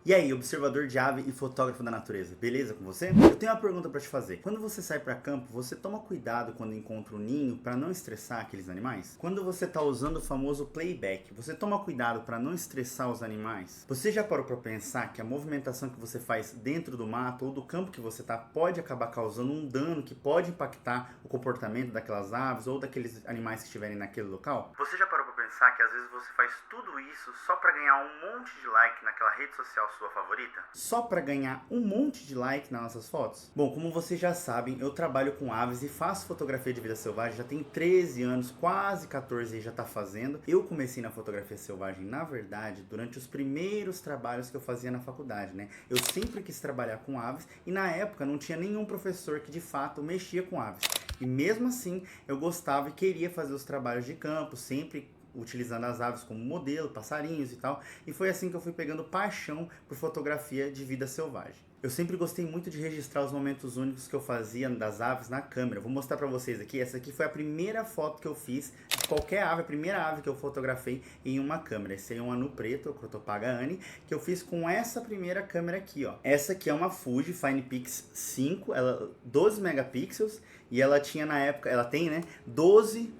E aí, observador de ave e fotógrafo da natureza, beleza com você? Eu tenho uma pergunta para te fazer. Quando você sai para campo, você toma cuidado quando encontra um ninho para não estressar aqueles animais? Quando você está usando o famoso playback, você toma cuidado para não estressar os animais? Você já parou para pensar que a movimentação que você faz dentro do mato ou do campo que você está pode acabar causando um dano que pode impactar o comportamento daquelas aves ou daqueles animais que estiverem naquele local? Você já parou para pensar que às vezes você faz tudo isso só para ganhar um monte de like naquela rede social sua favorita? Só para ganhar um monte de like nas nossas fotos? Bom, como vocês já sabem, eu trabalho com aves e faço fotografia de vida selvagem, já tem 13 anos, quase 14 e já tá fazendo. Eu comecei na fotografia selvagem, na verdade, durante os primeiros trabalhos que eu fazia na faculdade, né? Eu sempre quis trabalhar com aves e na época não tinha nenhum professor que de fato mexia com aves. E mesmo assim, eu gostava e queria fazer os trabalhos de campo, sempre utilizando as aves como modelo, passarinhos e tal, e foi assim que eu fui pegando paixão por fotografia de vida selvagem. Eu sempre gostei muito de registrar os momentos únicos que eu fazia das aves na câmera. Vou mostrar pra vocês aqui, essa aqui foi a primeira foto que eu fiz de qualquer ave, a primeira ave que eu fotografei em uma câmera. Esse aí é um anu preto, o Crotopaga Anne, que eu fiz com essa primeira câmera aqui, ó. Essa aqui é uma Fuji FinePix 5, ela 12 megapixels, e ela tinha na época, ela tem, né, 12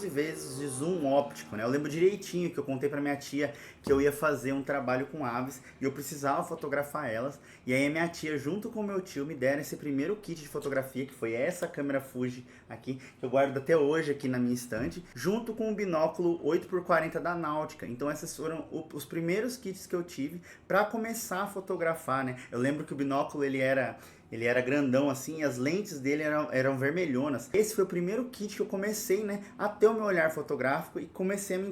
vezes de zoom óptico, né? Eu lembro direitinho que eu contei pra minha tia que eu ia fazer um trabalho com aves e eu precisava fotografar elas. E aí a minha tia, junto com o meu tio, me deram esse primeiro kit de fotografia, que foi essa câmera Fuji aqui, que eu guardo até hoje aqui na minha estante, junto com o binóculo 8x40 da Náutica. Então esses foram os primeiros kits que eu tive para começar a fotografar, né? Eu lembro que o binóculo ele era grandão assim e as lentes dele eram vermelhonas. Esse foi o primeiro kit que eu comecei, né, a ter o meu olhar fotográfico e comecei a me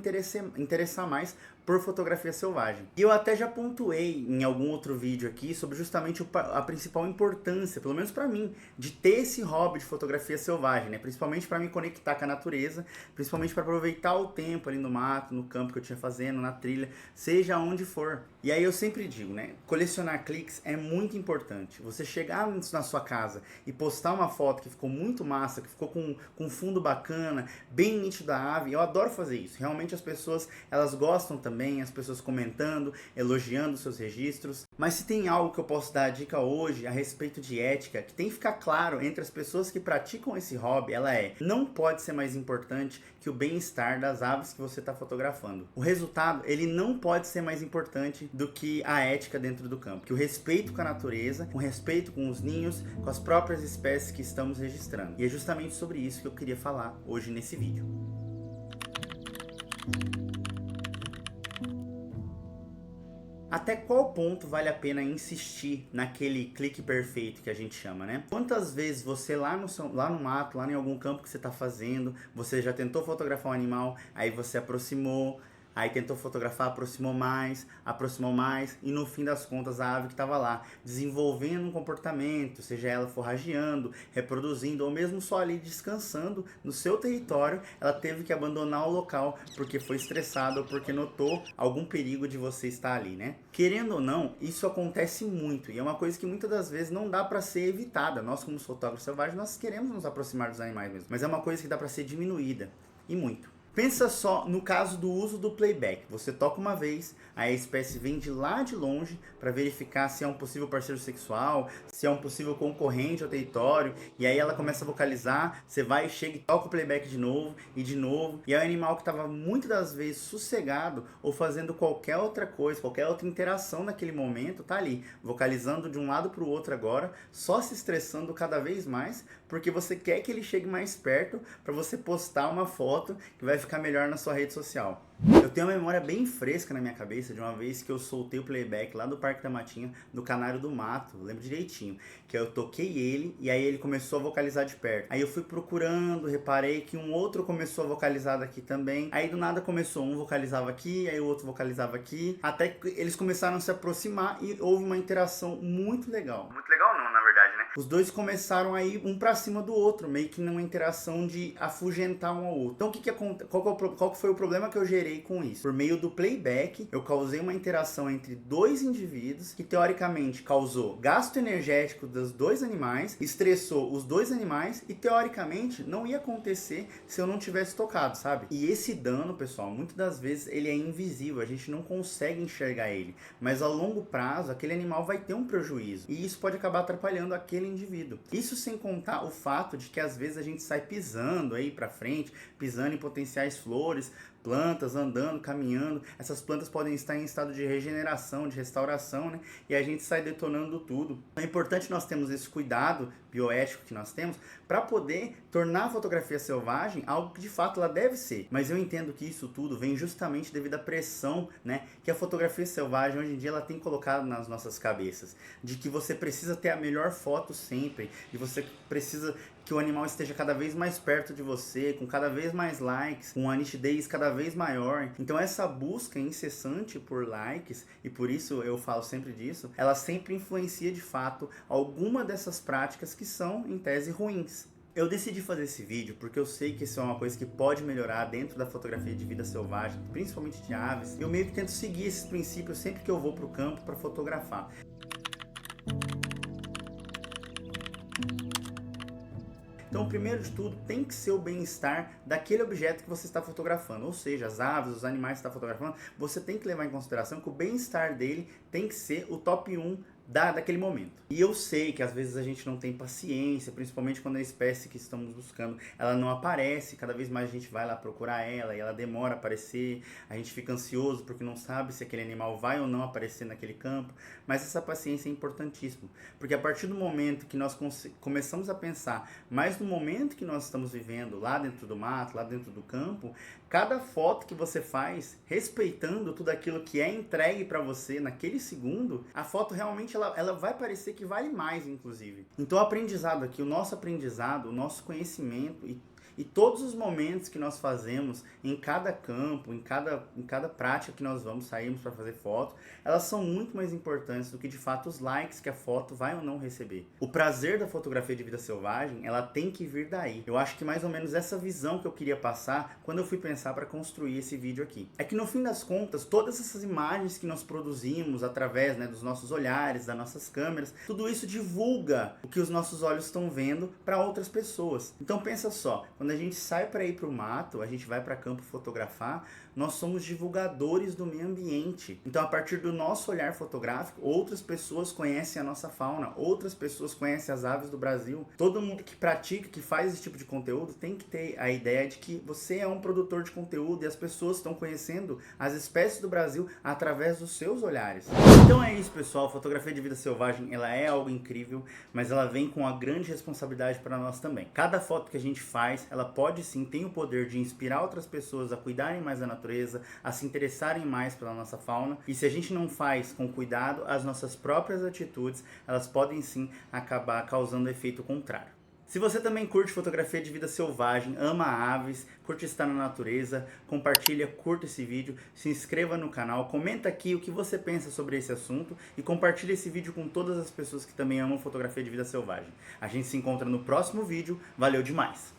interessar mais por fotografia selvagem. E eu até já pontuei em algum outro vídeo aqui sobre justamente a principal importância, pelo menos para mim, de ter esse hobby de fotografia selvagem, né? Principalmente para me conectar com a natureza, principalmente para aproveitar o tempo ali no mato, no campo que eu tinha fazendo, na trilha, seja onde for. E aí eu sempre digo, né? Colecionar cliques é muito importante. Você chegar na sua casa e postar uma foto que ficou muito massa, que ficou com um fundo bacana, bem nítido da ave, eu adoro fazer isso. Realmente as pessoas, elas gostam também, as pessoas comentando, elogiando seus registros. Mas se tem algo que eu posso dar a dica hoje a respeito de ética, que tem que ficar claro entre as pessoas que praticam esse hobby, ela é: não pode ser mais importante que o bem-estar das aves que você está fotografando. O resultado, ele não pode ser mais importante do que a ética dentro do campo. Que o respeito com a natureza, com respeito com os ninhos, com as próprias espécies que estamos registrando. E é justamente sobre isso que eu queria falar hoje nesse vídeo. Até qual ponto vale a pena insistir naquele clique perfeito que a gente chama, né? Quantas vezes você lá no mato, lá em algum campo que você está fazendo, você já tentou fotografar um animal, aí você aproximou, aí tentou fotografar, aproximou mais, e no fim das contas a ave que estava lá, desenvolvendo um comportamento, seja ela forrageando, reproduzindo, ou mesmo só ali descansando no seu território, ela teve que abandonar o local porque foi estressada ou porque notou algum perigo de você estar ali, né? Querendo ou não, isso acontece muito, e é uma coisa que muitas das vezes não dá para ser evitada. Nós, como fotógrafos selvagens, nós queremos nos aproximar dos animais mesmo, mas é uma coisa que dá para ser diminuída, e muito. Pensa só no caso do uso do playback. Você toca uma vez, aí a espécie vem de lá de longe para verificar se é um possível parceiro sexual, se é um possível concorrente ao território, e aí ela começa a vocalizar, você vai, chega e toca o playback de novo, e é o animal que estava muitas das vezes sossegado ou fazendo qualquer outra coisa, qualquer outra interação naquele momento, tá ali, vocalizando de um lado para o outro agora, só se estressando cada vez mais, porque você quer que ele chegue mais perto para você postar uma foto que vai ficar melhor na sua rede social. Eu tenho uma memória bem fresca na minha cabeça de uma vez que eu soltei o playback lá do Parque da Matinha, do Canário do Mato, lembro direitinho, que eu toquei ele e aí ele começou a vocalizar de perto. Aí eu fui procurando, reparei que um outro começou a vocalizar daqui também, aí do nada começou, um vocalizava aqui, aí o outro vocalizava aqui, até que eles começaram a se aproximar e houve uma interação muito legal. Muito legal não, na verdade, né? os dois começaram a ir um pra cima do outro, meio que numa interação de afugentar um ao outro. Então qual que foi o problema que eu gerei com isso? Por meio do playback, eu causei uma interação entre dois indivíduos que teoricamente causou gasto energético dos dois animais, estressou os dois animais e teoricamente não ia acontecer se eu não tivesse tocado, sabe? E esse dano, pessoal, muitas das vezes ele é invisível, a gente não consegue enxergar ele, mas a longo prazo aquele animal vai ter um prejuízo e isso pode acabar atrapalhando aquele indivíduo. Isso sem contar o fato de que às vezes a gente sai pisando aí pra frente, pisando em potenciais flores, plantas, andando, caminhando. Essas plantas podem estar em estado de regeneração, de restauração, né? E a gente sai detonando tudo. É importante nós termos esse cuidado bioético que nós temos para poder tornar a fotografia selvagem algo que de fato ela deve ser. Mas eu entendo que isso tudo vem justamente devido à pressão, né, que a fotografia selvagem hoje em dia ela tem colocado nas nossas cabeças, de que você precisa ter a melhor foto sempre, e você precisa que o animal esteja cada vez mais perto de você, com cada vez mais likes, com uma nitidez cada vez maior. Então essa busca incessante por likes, e por isso eu falo sempre disso, ela sempre influencia de fato alguma dessas práticas que são em tese ruins. Eu decidi fazer esse vídeo porque eu sei que isso é uma coisa que pode melhorar dentro da fotografia de vida selvagem, principalmente de aves. Eu meio que tento seguir esses princípios sempre que eu vou para o campo para fotografar. Então, primeiro de tudo, tem que ser o bem-estar daquele objeto que você está fotografando. Ou seja, as aves, os animais que você está fotografando, você tem que levar em consideração que o bem-estar dele tem que ser o top 1 daquele momento. E eu sei que às vezes a gente não tem paciência, principalmente quando a espécie que estamos buscando, ela não aparece, cada vez mais a gente vai lá procurar ela e ela demora a aparecer, a gente fica ansioso porque não sabe se aquele animal vai ou não aparecer naquele campo, mas essa paciência é importantíssima, porque a partir do momento que nós começamos a pensar mais no momento que nós estamos vivendo, lá dentro do mato, lá dentro do campo, cada foto que você faz, respeitando tudo aquilo que é entregue para você naquele segundo, a foto realmente ela vai parecer que vale mais, inclusive. Então o aprendizado aqui, o nosso aprendizado, o nosso conhecimento e todos os momentos que nós fazemos em cada campo, em cada prática que nós saímos para fazer foto, elas são muito mais importantes do que de fato os likes que a foto vai ou não receber. O prazer da fotografia de vida selvagem, ela tem que vir daí. Eu acho que mais ou menos essa visão que eu queria passar quando eu fui pensar para construir esse vídeo aqui. É que no fim das contas, todas essas imagens que nós produzimos através, né, dos nossos olhares, das nossas câmeras, tudo isso divulga o que os nossos olhos estão vendo para outras pessoas. Então pensa só, quando a gente sai para ir para o mato, a gente vai para campo fotografar, nós somos divulgadores do meio ambiente. Então a partir do nosso olhar fotográfico, outras pessoas conhecem a nossa fauna, outras pessoas conhecem as aves do Brasil. Todo mundo que pratica, que faz esse tipo de conteúdo, tem que ter a ideia de que você é um produtor de conteúdo e as pessoas estão conhecendo as espécies do Brasil através dos seus olhares. Então é isso, pessoal. A fotografia de vida selvagem, ela é algo incrível, mas ela vem com uma grande responsabilidade para nós também. Cada foto que a gente faz, ela pode sim, tem o poder de inspirar outras pessoas a cuidarem mais da natureza, a se interessarem mais pela nossa fauna. E se a gente não faz com cuidado, as nossas próprias atitudes, elas podem sim acabar causando efeito contrário. Se você também curte fotografia de vida selvagem, ama aves, curte estar na natureza, compartilha, curta esse vídeo, se inscreva no canal, comenta aqui o que você pensa sobre esse assunto e compartilha esse vídeo com todas as pessoas que também amam fotografia de vida selvagem. A gente se encontra no próximo vídeo, valeu demais!